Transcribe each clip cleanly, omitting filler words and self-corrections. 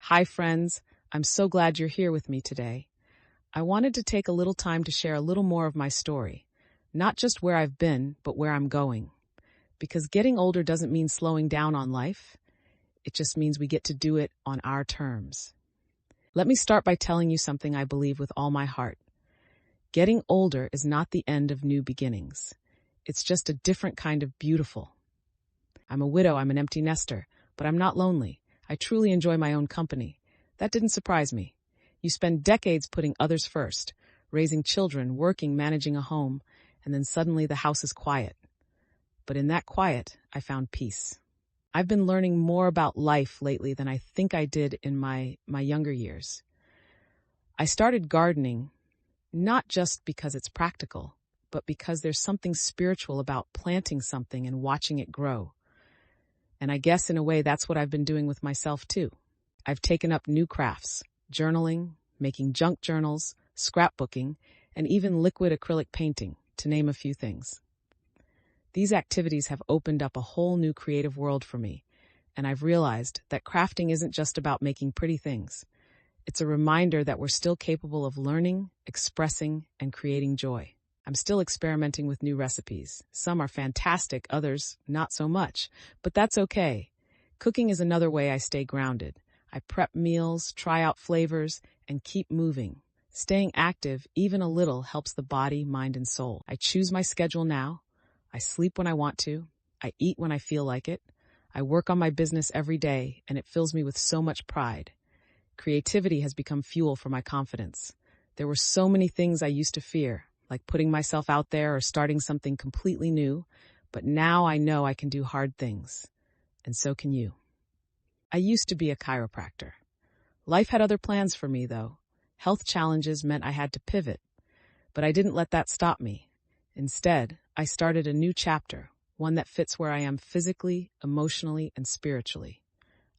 Hi, friends. I'm so glad you're here with me today. I wanted to take a little time to share a little more of my story, not just where I've been, but where I'm going. Because getting older doesn't mean slowing down on life. It just means we get to do it on our terms. Let me start by telling you something I believe with all my heart. Getting older is not the end of new beginnings. It's just a different kind of beautiful. I'm a widow, I'm an empty nester, but I'm not lonely. I truly enjoy my own company. That didn't surprise me. You spend decades putting others first, raising children, working, managing a home, and then suddenly the house is quiet. But in that quiet, I found peace. I've been learning more about life lately than I think I did in my younger years. I started gardening, not just because it's practical, but because there's something spiritual about planting something and watching it grow. And I guess in a way that's what I've been doing with myself too. I've taken up new crafts, journaling, making junk journals, scrapbooking, and even liquid acrylic painting, to name a few things. These activities have opened up a whole new creative world for me, and I've realized that crafting isn't just about making pretty things. It's a reminder that we're still capable of learning, expressing, and creating joy. I'm still experimenting with new recipes. Some are fantastic, others not so much, but that's okay. Cooking is another way I stay grounded. I prep meals, try out flavors, and keep moving. Staying active, even a little, helps the body, mind, and soul. I choose my schedule now. I sleep when I want to. I eat when I feel like it. I work on my business every day, and it fills me with so much pride. Creativity has become fuel for my confidence. There were so many things I used to fear, like putting myself out there or starting something completely new, but now I know I can do hard things. And so can you. I used to be a chiropractor. Life had other plans for me, though. Health challenges meant I had to pivot, but I didn't let that stop me. Instead, I started a new chapter, one that fits where I am physically, emotionally, and spiritually.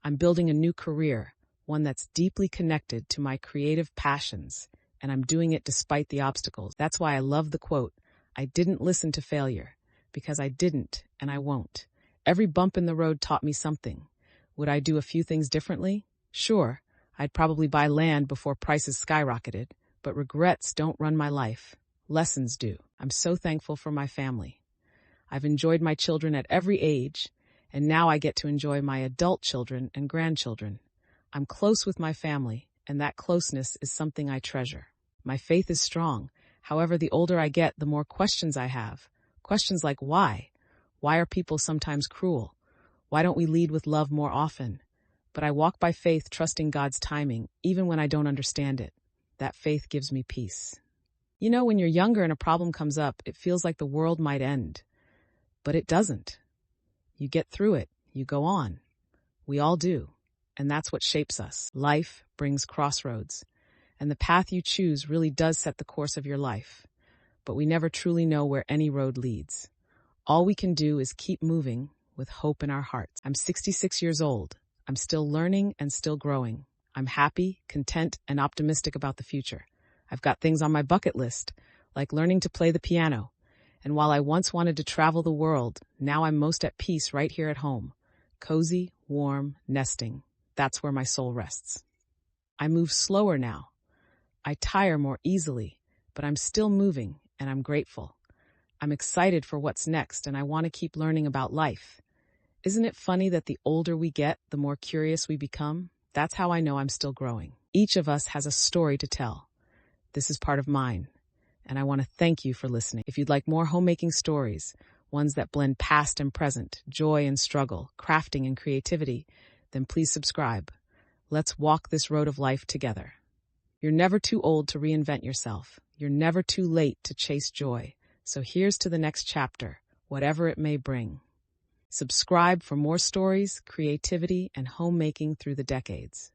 I'm building a new career, one that's deeply connected to my creative passions, and I'm doing it despite the obstacles. That's why I love the quote, "I didn't listen to failure," because I didn't, and I won't. Every bump in the road taught me something. Would I do a few things differently? Sure, I'd probably buy land before prices skyrocketed, but regrets don't run my life. Lessons do. I'm so thankful for my family. I've enjoyed my children at every age, and now I get to enjoy my adult children and grandchildren. I'm close with my family, and that closeness is something I treasure. My faith is strong. However, the older I get, the more questions I have. Questions like why? Why are people sometimes cruel? Why don't we lead with love more often? But I walk by faith, trusting God's timing, even when I don't understand it. That faith gives me peace. You know, when you're younger and a problem comes up, it feels like the world might end. But it doesn't. You get through it. You go on. We all do. And that's what shapes us. Life brings crossroads, and the path you choose really does set the course of your life. But we never truly know where any road leads. All we can do is keep moving with hope in our hearts. I'm 66 years old. I'm still learning and still growing. I'm happy, content, and optimistic about the future. I've got things on my bucket list, like learning to play the piano. And while I once wanted to travel the world, now I'm most at peace right here at home. Cozy, warm, nesting. That's where my soul rests. I move slower now. I tire more easily, but I'm still moving, and I'm grateful. I'm excited for what's next, and I want to keep learning about life. Isn't it funny that the older we get, the more curious we become? That's how I know I'm still growing. Each of us has a story to tell. This is part of mine, and I want to thank you for listening. If you'd like more homemaking stories, ones that blend past and present, joy and struggle, crafting and creativity, then please subscribe. Let's walk this road of life together. You're never too old to reinvent yourself. You're never too late to chase joy. So here's to the next chapter, whatever it may bring. Subscribe for more stories, creativity, and homemaking through the decades.